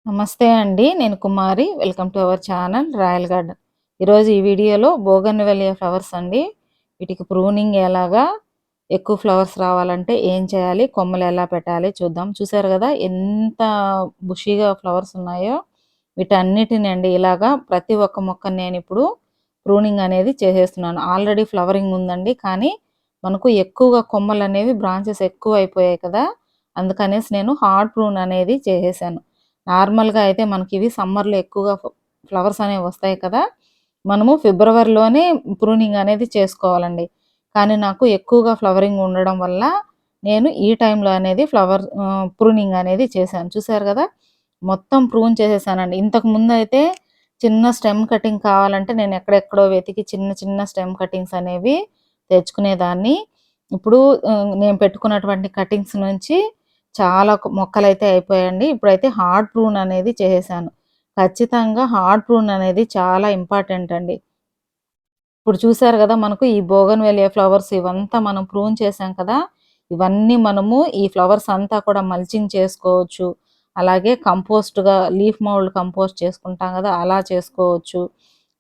నమస్తే అండి. నేను Kumari. Welcome to our channel Royal Garden. ఈరోజు ఈ వీడియోలో బోగన్‌వెలియా ఫ్లవర్స్ అండి. వీటికి ప్రూనింగ్ ఎలాగా, ఎక్కువ ఫ్లవర్స్ రావాలంటే ఏం చేయాలి, కొమ్మలు ఎలా పెట్టాలి చూద్దాం. చూసారు కదా ఎంత బుషీగా ఫ్లవర్స్ ఉన్నాయో. వీటన్నిటిని అండి ఇలాగా ప్రతి ఒక్క మొక్కని నేనిప్పుడు ప్రూనింగ్ అనేది చేసేస్తున్నాను. ఆల్రెడీ ఫ్లవరింగ్ ఉందండి. కానీ మనకు ఎక్కువగా కొమ్మలనేవి బ్రాంచెస్ ఎక్కువ అయిపోయాయి కదా! అందుకనేసి నేను హార్డ్ ప్రూన్ అనేది చేసేసాను. నార్మల్‌గా అయితే మనకివి సమ్మర్‌లో ఎక్కువగా ఫ్లవర్స్ అనేవి వస్తాయి కదా! మనము ఫిబ్రవరిలోనే ప్రూనింగ్ అనేది చేసుకోవాలండి. కానీ నాకు ఎక్కువగా ఫ్లవరింగ్ ఉండడం వల్ల నేను ఈ టైంలో అనేది ప్రూనింగ్ అనేది చేశాను. చూసారు కదా! మొత్తం ప్రూన్ చేసేసానండి. ఇంతకు ముందయితే చిన్న స్టెమ్ కటింగ్ కావాలంటే నేను ఎక్కడెక్కడో వెతికి చిన్న చిన్న స్టెమ్ కటింగ్స్ అనేవి తెచ్చుకునేదాన్ని. ఇప్పుడు నేను పెట్టుకున్నటువంటి కటింగ్స్ నుంచి చాలా మొక్కలైతే అయిపోయాయండి. ఇప్పుడైతే హార్డ్ ప్రూన్ అనేది చేసేసాను. ఖచ్చితంగా హార్డ్ ప్రూన్ అనేది చాలా ఇంపార్టెంట్ అండి. ఇప్పుడు చూసారు గదా! మనకు ఈ బోగన్‌వెలియా ఫ్లవర్స్ ఇవంతా మనం ప్రూన్ చేసాం కదా! ఇవన్నీ మనము ఈ ఫ్లవర్స్ అంతా కూడా మల్చింగ్ చేసుకోవచ్చు. అలాగే కంపోస్ట్‌గా లీఫ్ మౌల్డ్ కంపోస్ట్ చేసుకుంటాం గదా! అలా చేసుకోవచ్చు.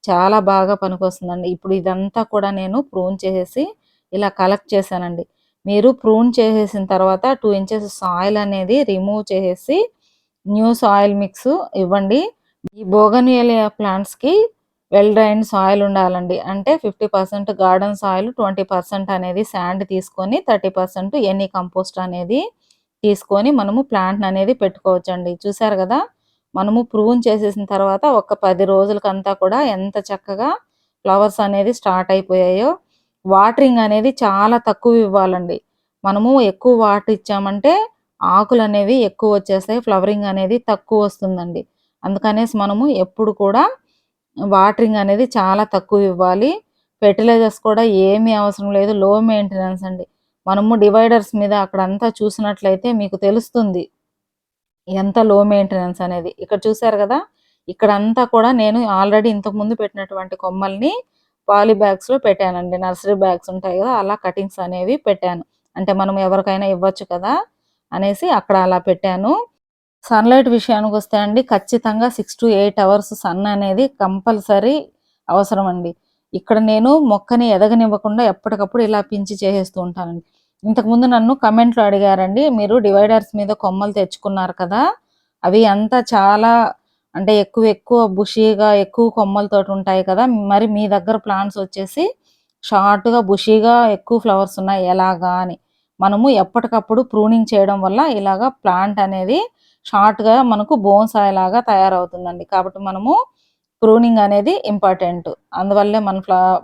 చాలా బాగా పనికొస్తుందండి. ఇప్పుడు ఇదంతా కూడా నేను ప్రూన్ చేసేసి ఇలా కలెక్ట్ చేశానండి. మీరు ప్రూన్ చేసేసిన తర్వాత 2 ఇంచెస్ సాయిల్ అనేది రిమూవ్ చేసేసి న్యూ సాయిల్ మిక్స్ ఇవ్వండి. ఈ బోగన్‌విలియా ప్లాంట్స్‌కి వెల్ డ్రైన్డ్ సాయిల్ ఉండాలండి. అంటే 50% గార్డెన్ సాయిల్, 20% అనేది శాండ్ తీసుకొని, 30% ఎనీ కంపోస్ట్ అనేది తీసుకొని మనము ప్లాంట్‌ని అనేది పెట్టుకోవచ్చండి. చూసారు గదా! మనము ప్రూన్ చేసేసిన తర్వాత ఒక 10 రోజులకంతా కూడా ఎంత చక్కగా ఫ్లవర్స్ అనేది స్టార్ట్ అయిపోయాయో. వాటరింగ్ అనేది చాలా తక్కువ ఇవ్వాలండి. మనము ఎక్కువ వాటర్ ఇచ్చామంటే ఆకులనేవి ఎక్కువ వచ్చేస్తాయి. ఫ్లవరింగ్ అనేది తక్కువ వస్తుందండి. అందుకనేసి మనము ఎప్పుడు కూడా వాటరింగ్ అనేది చాలా తక్కువ ఇవ్వాలి. ఫెర్టిలైజర్స్ కూడా ఏమీ అవసరం లేదు. లో మెయింటెనెన్స్ అండి. మనము డివైడర్స్ మీద అక్కడంతా చూసినట్లయితే మీకు తెలుస్తుంది. ఎంత లో మెయింటెనెన్స్ అనేది. ఇక్కడ చూసారు గదా! ఇక్కడంతా కూడా నేను ఆల్రెడీ ఇంతకుముందు పెట్టినటువంటి కొమ్మల్ని పాలీ బ్యాగ్స్‌లో పెట్టానండి. నర్సరీ బ్యాగ్స్ ఉంటాయి గదా! అలా కటింగ్స్ అనేవి పెట్టాను. అంటే మనం ఎవరికైనా ఇవ్వచ్చు కదా! అనేసి అక్కడ అలా పెట్టాను. సన్‌లైట్ విషయానికొస్తే అండి ఖచ్చితంగా 6-8 అవర్స్ సన్ అనేది కంపల్సరీ అవసరమండి. ఇక్కడ నేను మొక్కని ఎదగనివ్వకుండా ఎప్పటికప్పుడు ఇలా పించి చేసేస్తూ ఉంటానండి. ఇంతకుముందు నన్ను కామెంట్‌లో అడిగారండి. మీరు డివైడర్స్ మీద కొమ్మలు తెచ్చుకున్నారు కదా! అవి అంతా చాలా అంటే ఎక్కువ ఎక్కువ బుషీగా ఎక్కువ కొమ్మలతోటి ఉంటాయి కదా! మరి మీ దగ్గర ప్లాంట్స్ వచ్చేసి షార్ట్‌గా బుషీగా ఎక్కువ ఫ్లవర్స్ ఉన్నాయి ఎలాగా అని. మనము ఎప్పటికప్పుడు ప్రూనింగ్ చేయడం వల్ల ఇలాగా ప్లాంట్ అనేది షార్ట్‌గా మనకు బోన్సాయ్ లాగా తయారవుతుందండి. కాబట్టి మనము ప్రూనింగ్ అనేది ఇంపార్టెంట్. అందువల్లే మన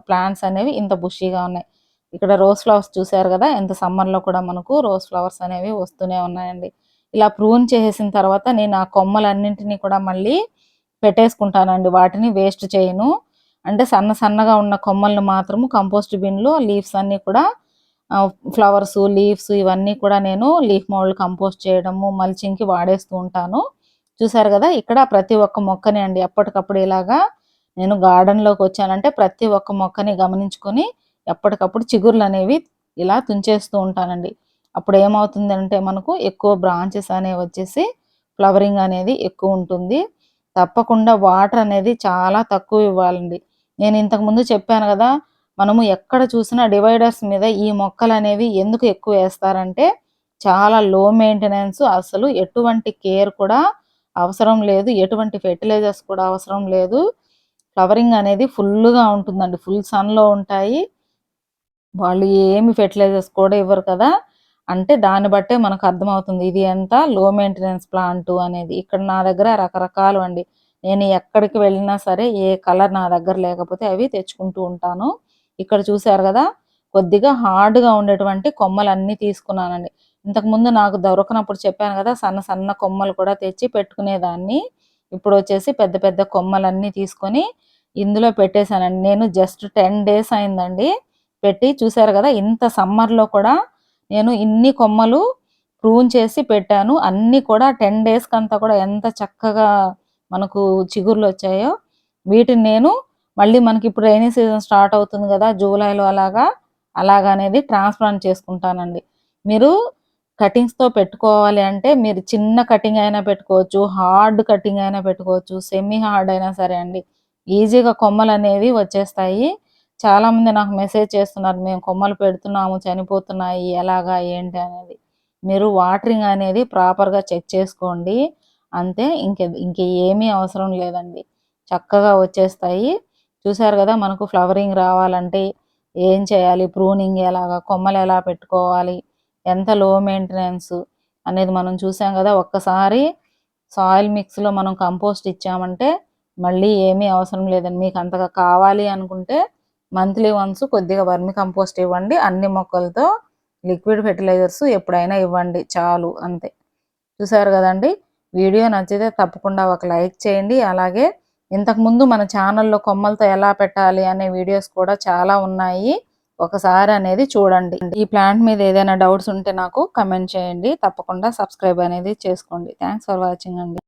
ప్లాంట్స్ అనేవి ఇంత బుషీగా ఉన్నాయి. ఇక్కడ రోజ్ ఫ్లవర్స్ చూసారు గదా! ఎంత సమ్మర్‌లో కూడా మనకు రోజ్ ఫ్లవర్స్ అనేవి వస్తూనే ఉన్నాయండి. ఇలా ప్రూన్ చేసేసిన తర్వాత నేను ఆ కొమ్మలన్నింటినీ కూడా మళ్ళీ పెట్టేసుకుంటానండి. వాటిని వేస్ట్ చేయను. అంటే సన్న సన్నగా ఉన్న కొమ్మలను మాత్రము కంపోస్ట్ బిన్‌లో లీవ్స్ అన్నీ కూడా ఫ్లవర్స్, లీవ్స్ ఇవన్నీ కూడా నేను లీఫ్ మౌల్డ్ కంపోస్ట్ చేయడము, మల్చింగ్‌కి వాడేస్తూ ఉంటాను. చూసారు గదా! ఇక్కడ ప్రతి ఒక్క మొక్కని అండి ఎప్పటికప్పుడు ఇలాగా నేను గార్డెన్‌లోకొచ్చానంటే ప్రతి ఒక్క మొక్కని గమనించుకొని ఎప్పటికప్పుడు చిగుర్లనేవి ఇలా తుంచేస్తూ ఉంటానండి. అప్పుడేమవుతుందంటే మనకు ఎక్కువ బ్రాంచెస్ అనేవి వచ్చేసి ఫ్లవరింగ్ అనేది ఎక్కువుంటుంది. తప్పకుండా వాటర్ అనేది చాలా తక్కువ ఇవ్వాలండి. నేను ఇంతకుముందు చెప్పాను గదా! మనము ఎక్కడ చూసినా డివైడర్స్ మీద ఈ మొక్కలనేవి ఎందుకు ఎక్కువేస్తారంటే చాలా లో మెయింటెనెన్స్, అసలు ఎటువంటి కేర్ కూడా అవసరం లేదు. ఎటువంటి ఫెర్టిలైజర్స్ కూడా అవసరం లేదు. ఫ్లవరింగ్ అనేది ఫుల్లుగా ఉంటుందండి. ఫుల్ సన్‌లో ఉంటాయి. వాళ్ళు ఏమి ఫెర్టిలైజర్స్ కూడా ఇవ్వరు కదా! అంటే దాన్ని బట్టే మనకు అర్థమవుతుంది. ఇది ఎంత లో మెయింటెనెన్స్ ప్లాంటు అనేది. ఇక్కడ నా దగ్గర రకరకాలు అండి. నేను ఎక్కడికి వెళ్ళినా సరే ఏ కలర్ నా దగ్గర లేకపోతే అవి తెచ్చుకుంటూ ఉంటాను. ఇక్కడ చూసారు గదా! కొద్దిగా హార్డ్‌గా ఉండేటువంటి కొమ్మలన్నీ తీసుకున్నానండి. ఇంతకుముందు నాకు దొరకనప్పుడు చెప్పాను గదా! సన్న సన్న కొమ్మలు కూడా తెచ్చి పెట్టుకునేదాన్ని. ఇప్పుడొచ్చేసి పెద్ద పెద్ద కొమ్మలన్నీ తీసుకొని ఇందులో పెట్టేసానండి. నేను జస్ట్ 10 డేస్ అయిందండి పెట్టి. చూసారు గదా! ఇంత సమ్మర్‌లో కూడా నేను ఇన్ని కొమ్మలు ప్రూన్ చేసి పెట్టాను. అన్నీ కూడా 10 డేస్‌కంతా కూడా ఎంత చక్కగా మనకు చిగుర్లొచ్చాయో. వీటిని నేను మళ్ళీ మనకిప్పుడు రైనీ సీజన్ స్టార్ట్ అవుతుంది గదా! జూలైలో అలాగా, అలాగనేది ట్రాన్స్‌ప్లాంట్ చేసుకుంటానండి. మీరు కటింగ్స్‌తో పెట్టుకోవాలి అంటే మీరు చిన్న కటింగ్ అయినా పెట్టుకోవచ్చు, హార్డ్ కటింగ్ అయినా పెట్టుకోవచ్చు, సెమీ హార్డ్ అయినా సరే అండి. ఈజీగా కొమ్మలనేవి వచ్చేస్తాయి. చాలామంది నాకు మెసేజ్ చేస్తున్నారు, మేము కొమ్మలు పెడుతున్నాము చనిపోతున్నాయి ఎలాగా ఏంటి అనేది. మీరు వాటరింగ్ అనేది ప్రాపర్‌గా చెక్ చేసుకోండి. అంతే, ఇంక ఏమీ అవసరం లేదండి. చక్కగా వచ్చేస్తాయి. చూసారు కదా, మనకు ఫ్లవరింగ్ రావాలంటే ఏం చేయాలి, ప్రూనింగ్ ఎలాగా, కొమ్మలు ఎలా పెట్టుకోవాలి, ఎంత లో మెయింటెనెన్స్ అనేది మనం చూసాం కదా. ఒక్కసారి సాయిల్ మిక్స్లో మనం కంపోస్ట్ ఇచ్చామంటే మళ్ళీ ఏమీ అవసరం లేదండి. మీకు అంతగా కావాలి అనుకుంటే మంత్లీ వన్స్ కొద్దిగా వర్మి కంపోస్ట్ ఇవ్వండి. అన్ని మొక్కలతో లిక్విడ్ ఫెర్టిలైజర్స్ ఎప్పుడైనా ఇవ్వండి, చాలు అంతే. చూసారు కదండి, వీడియో నచ్చితే తప్పకుండా ఒక లైక్ చేయండి. అలాగే ఇంతకుముందు మన ఛానల్లో కొమ్మలతో ఎలా పెట్టాలి అనే వీడియోస్ కూడా చాలా ఉన్నాయి, ఒకసారి అనేది చూడండి. ఈ ప్లాంట్ మీద ఏదైనా డౌట్స్ ఉంటే నాకు కమెంట్ చేయండి. తప్పకుండా సబ్స్క్రైబ్ అనేది చేసుకోండి. థ్యాంక్స్ ఫర్ వాచింగ్ అండి.